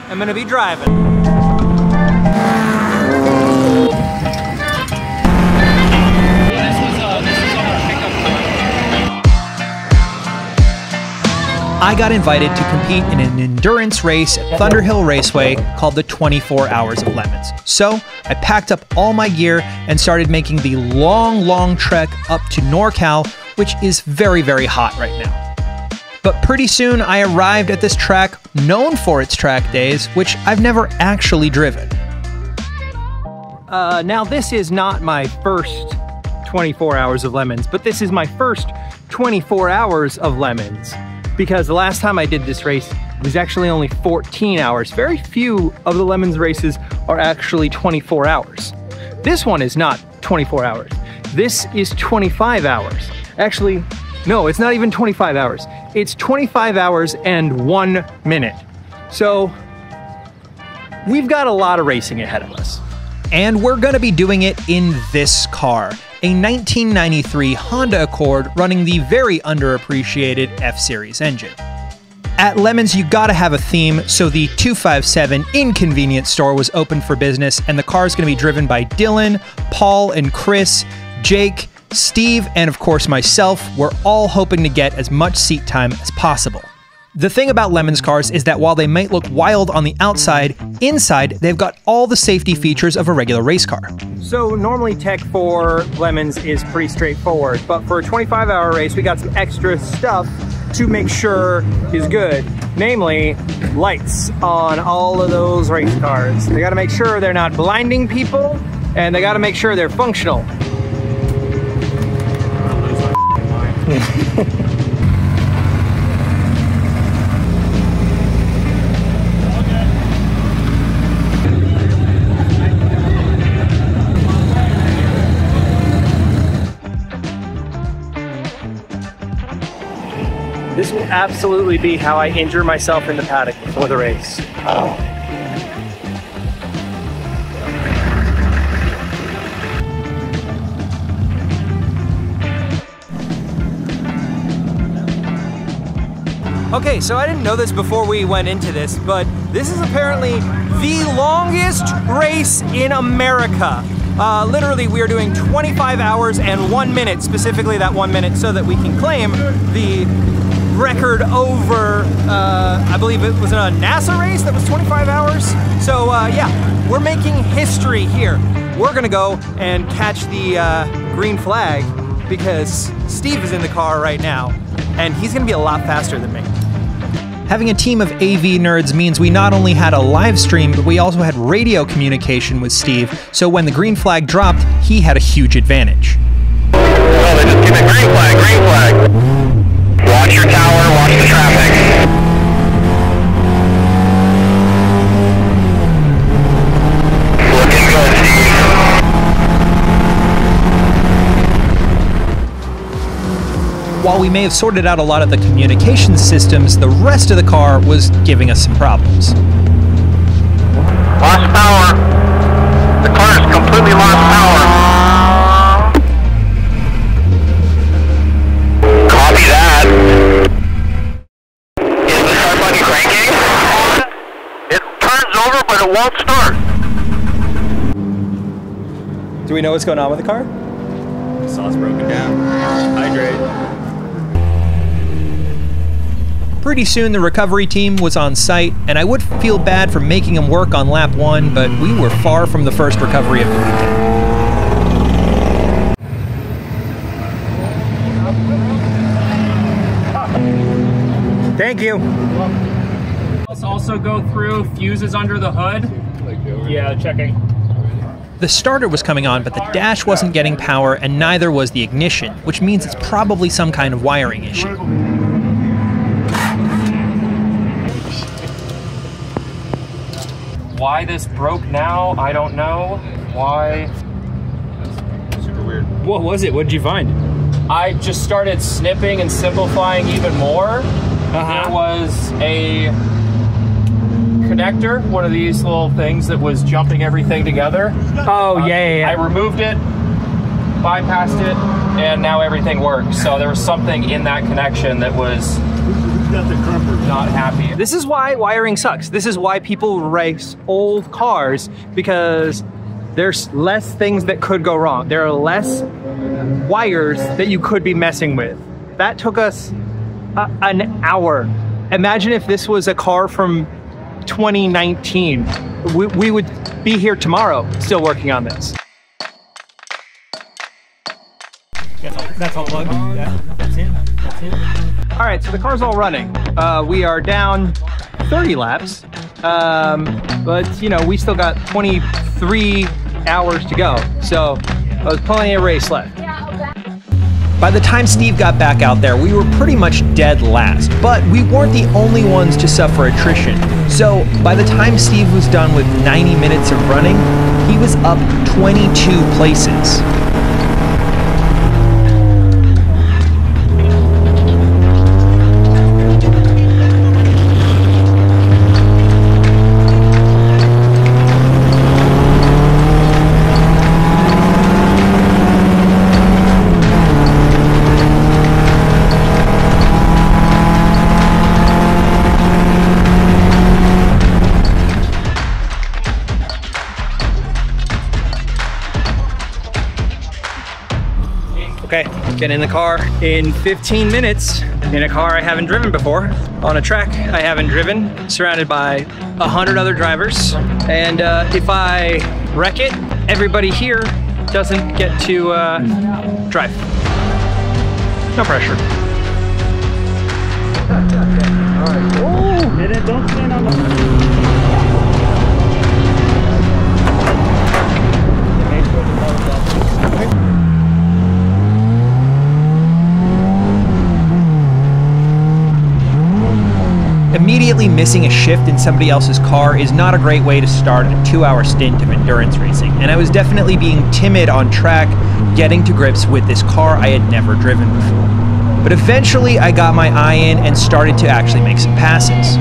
I'm gonna be driving. I got invited to compete in an endurance race at Thunderhill Raceway called the 24 Hours of Lemons. So I packed up all my gear and started making the long trek up to NorCal, which is very, very hot right now. But pretty soon I arrived at this track known for its track days, which I've never actually driven. Now this is not my first 24 Hours of Lemons, but this is my first 24 Hours of Lemons. Because the last time I did this race was actually only 14 hours. Very few of the Lemons races are actually 24 hours. This one is not 24 hours. This is 25 hours. Actually, no, it's not even 25 hours. It's 25 hours and 1 minute. So we've got a lot of racing ahead of us. And we're gonna be doing it in this car. A 1993 Honda Accord running the very underappreciated F-Series engine. At Lemons, you gotta have a theme, so the 257 Inconvenience Store was open for business, and the car is gonna be driven by Dillon, Paul, and Chris, Jake, Steve, and of course myself. We're all hoping to get as much seat time as possible. The thing about Lemons cars is that while they might look wild on the outside, inside they've got all the safety features of a regular race car. So normally tech for Lemons is pretty straightforward, but for a 25-hour race we got some extra stuff to make sure is good. Namely, lights on all of those race cars. They gotta make sure they're not blinding people, and they gotta make sure they're functional. This will absolutely be how I injure myself in the paddock before the race. Okay, so I didn't know this before we went into this, but this is apparently the longest race in America. Literally, we are doing 25 hours and 1 minute, specifically that 1 minute, so that we can claim the record over, I believe it was a NASA race that was 25 hours. So yeah, we're making history here. We're gonna go and catch the green flag because Steve is in the car right now and he's gonna be a lot faster than me. Having a team of AV nerds means we not only had a live stream, but we also had radio communication with Steve, so when the green flag dropped, he had a huge advantage. Oh, they just give it green flag, green flag. Watch your tower, watch the traffic. Looking good, Steve. While we may have sorted out a lot of the communication systems, the rest of the car was giving us some problems. Lost power. The car is completely lost power. Copy that. Is the start button cranking? It turns over, but it won't start. Do we know what's going on with the car? The sauce broken down. Hydrate. Pretty soon the recovery team was on site, and I would feel bad for making them work on lap 1, but we were far from the first recovery of the weekend. Thank you. Let's also go through fuses under the hood. Yeah, checking. The starter was coming on, but the dash wasn't getting power, and neither was the ignition, which means it's probably some kind of wiring issue. Why this broke now, I don't know. Why? Super weird. What was it? What did you find? I just started snipping and simplifying even more. There was a connector, one of these little things that was jumping everything together. Oh, yeah. I removed it, bypassed it, and now everything works. So there was something in that connection that was got the crumper. Not happy. This is why wiring sucks. This is why people race old cars, because there's less things that could go wrong. There are less wires that you could be messing with. That took us an hour. Imagine if this was a car from 2019. We would be here tomorrow still working on this. That's all plugged. Yeah, that's it. That's it. All right, so the car's all running. We are down 30 laps, but you know, we still got 23 hours to go. So there's plenty of race left. By the time Steve got back out there, we were pretty much dead last, but we weren't the only ones to suffer attrition. So by the time Steve was done with 90 minutes of running, he was up 22 places. Okay, getting in the car in 15 minutes in a car I haven't driven before, on a track I haven't driven, surrounded by 100 other drivers. And if I wreck it, everybody here doesn't get to drive. No pressure. All right. Oh, don't stand on the... Immediately missing a shift in somebody else's car is not a great way to start a 2-hour stint of endurance racing, and I was definitely being timid on track, getting to grips with this car I had never driven before. But eventually I got my eye in and started to actually make some passes.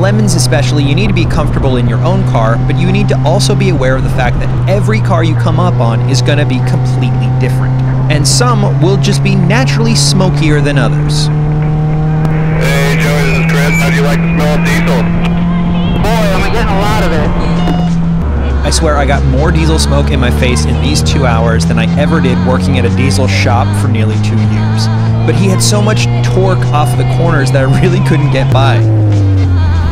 Lemons especially, you need to be comfortable in your own car, but you need to also be aware of the fact that every car you come up on is going to be completely different. And some will just be naturally smokier than others. Hey Joey, this is Chris. How do you like the smell of diesel? Boy, am I getting a lot of it. I swear I got more diesel smoke in my face in these 2 hours than I ever did working at a diesel shop for nearly 2 years. But he had so much torque off of the corners that I really couldn't get by.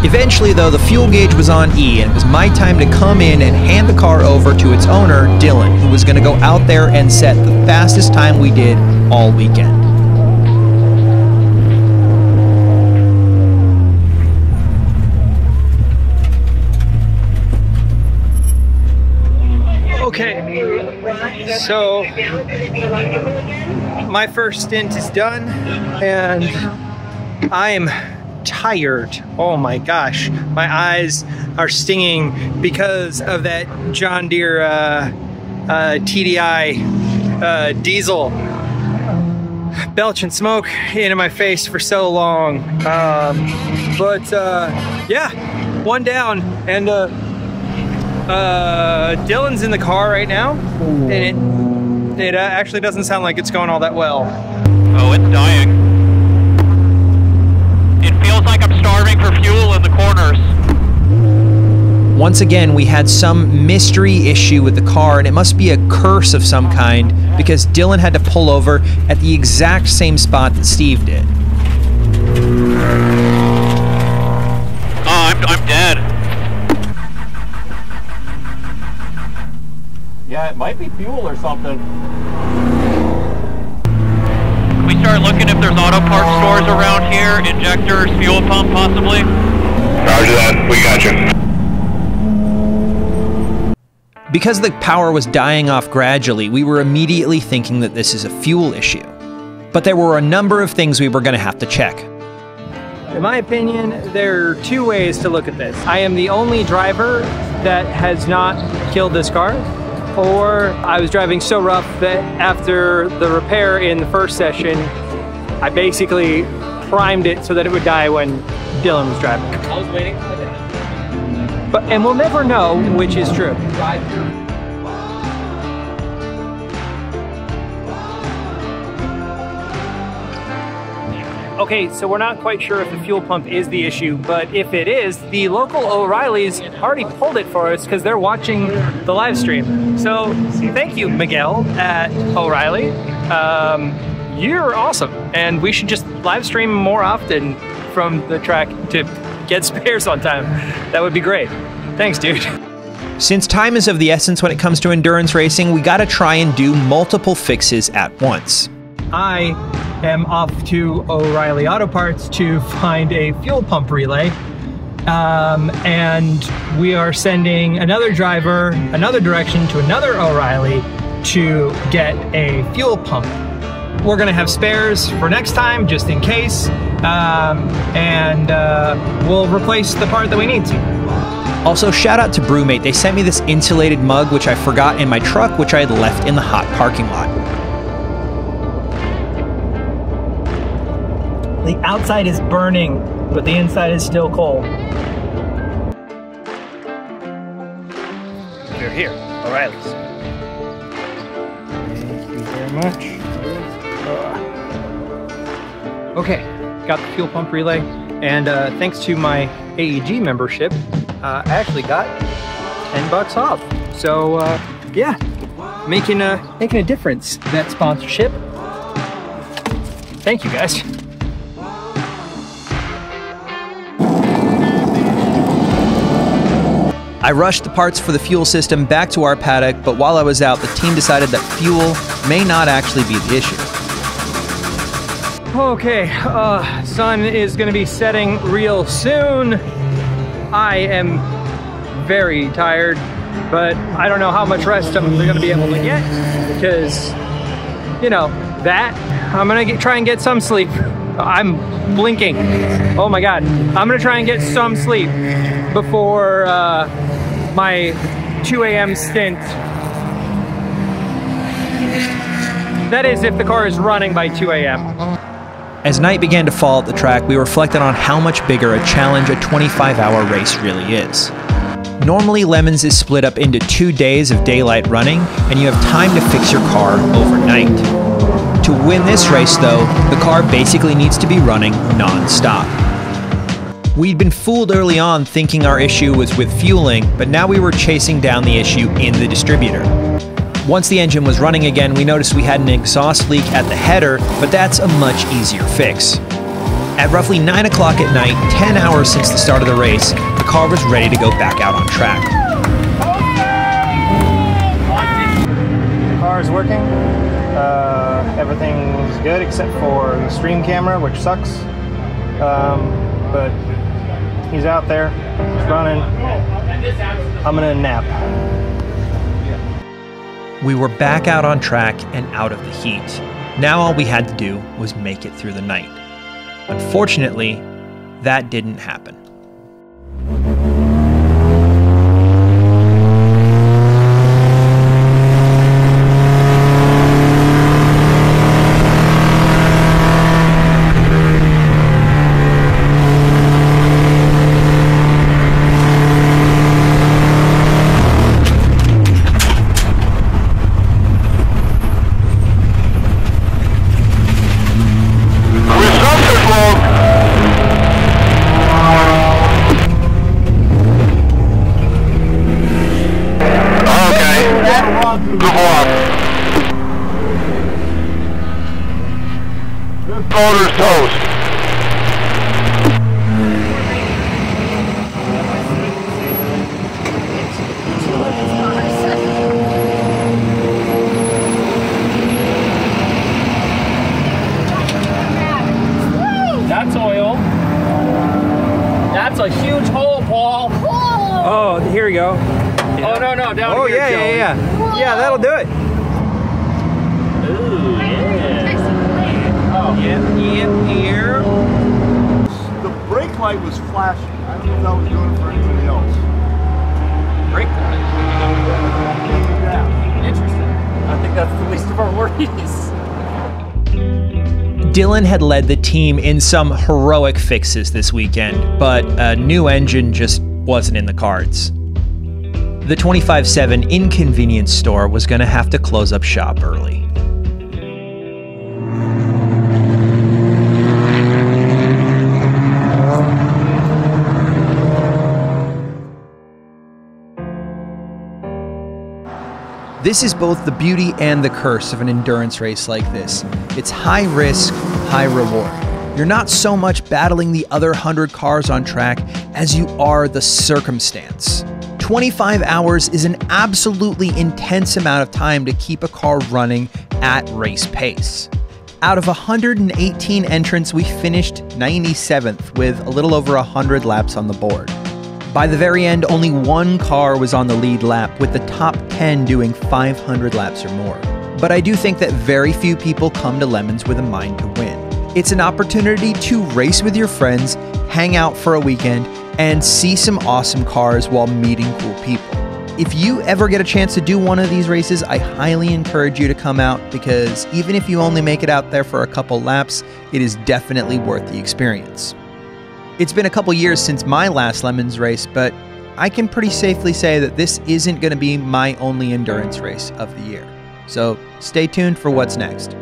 Eventually though, the fuel gauge was on E, and it was my time to come in and hand the car over to its owner, Dillon, who was going to go out there and set the fastest time we did all weekend. Okay, so my first stint is done, and I'm tired. Oh my gosh, my eyes are stinging because of that John Deere TDI diesel belching smoke into my face for so long. Yeah, one down, and Dillon's in the car right now, and it actually doesn't sound like it's going all that well. Oh, it's dying. Feels like I'm starving for fuel in the corners. Once again, we had some mystery issue with the car, and it must be a curse of some kind, because Dillon had to pull over at the exact same spot that Steve did. Oh, I'm dead. Yeah, it might be fuel or something. We start looking if there's auto parts stores around here, injectors, fuel pump possibly. Roger that. We got you. Because the power was dying off gradually, we were immediately thinking that this is a fuel issue. But there were a number of things we were going to have to check. In my opinion, there are two ways to look at this. I am the only driver that has not killed this car, or I was driving so rough that after the repair in the first session, I basically primed it so that it would die when Dillon was driving. I was waiting for that. And we'll never know which is true. Okay, so we're not quite sure if the fuel pump is the issue, but if it is, the local O'Reilly's already pulled it for us because they're watching the live stream. So thank you, Miguel at O'Reilly. You're awesome, and we should just live stream more often from the track to get spares on time. That would be great. Thanks, dude. Since time is of the essence when it comes to endurance racing, we gotta try and do multiple fixes at once. I am off to O'Reilly Auto Parts to find a fuel pump relay. And we are sending another driver another direction to another O'Reilly to get a fuel pump. We're gonna have spares for next time, just in case, and we'll replace the part that we need to. Also, shout out to Brewmate. They sent me this insulated mug, which I forgot in my truck, which I had left in the hot parking lot. The outside is burning, but the inside is still cold. We're here, O'Reilly's. Thank you very much. Okay, got the fuel pump relay, and thanks to my AEG membership, I actually got $10 off. So yeah, making a difference, that sponsorship. Thank you guys. I rushed the parts for the fuel system back to our paddock, but while I was out, the team decided that fuel may not actually be the issue. Okay, sun is gonna be setting real soon. I am very tired, but I don't know how much rest I'm gonna be able to get because, you know, that, I'm gonna try and get some sleep. I'm blinking. Oh my God. I'm gonna try and get some sleep before my 2 a.m. stint. That is if the car is running by 2 a.m. As night began to fall at the track, we reflected on how much bigger a challenge a 25-hour race really is. Normally, Lemons is split up into 2 days of daylight running, and you have time to fix your car overnight. To win this race, though, the car basically needs to be running non-stop. We'd been fooled early on thinking our issue was with fueling, but now we were chasing down the issue in the distributor. Once the engine was running again, we noticed we had an exhaust leak at the header, but that's a much easier fix. At roughly 9 o'clock at night, 10 hours since the start of the race, the car was ready to go back out on track. The car is working. Everything's good except for the stream camera, which sucks. But he's out there, he's running. I'm gonna nap. We were back out on track and out of the heat. Now all we had to do was make it through the night. Unfortunately, that didn't happen. a huge hole, Paul. Oh, here we go. Oh, no, down here, Oh, yeah, Joey. yeah. Yeah, that'll do it. Ooh, yeah. Oh. Yep, here. The brake light was flashing. I don't know if that was doing it for anything else. Brake light. Yeah. Interesting. I think that's the least of our worries. Dillon had led the team in some heroic fixes this weekend, but a new engine just wasn't in the cards. The 25/7 inconvenience store was going to have to close up shop early. This is both the beauty and the curse of an endurance race like this. It's high risk, high reward. You're not so much battling the other 100 cars on track as you are the circumstance. 25 hours is an absolutely intense amount of time to keep a car running at race pace. Out of 118 entrants, we finished 97th with a little over 100 laps on the board. By the very end, only one car was on the lead lap, with the top 10 doing 500 laps or more. But I do think that very few people come to Lemons with a mind to win. It's an opportunity to race with your friends, hang out for a weekend, and see some awesome cars while meeting cool people. If you ever get a chance to do one of these races, I highly encourage you to come out, because even if you only make it out there for a couple laps, it is definitely worth the experience. It's been a couple years since my last Lemons race, but I can pretty safely say that this isn't going to be my only endurance race of the year. So stay tuned for what's next.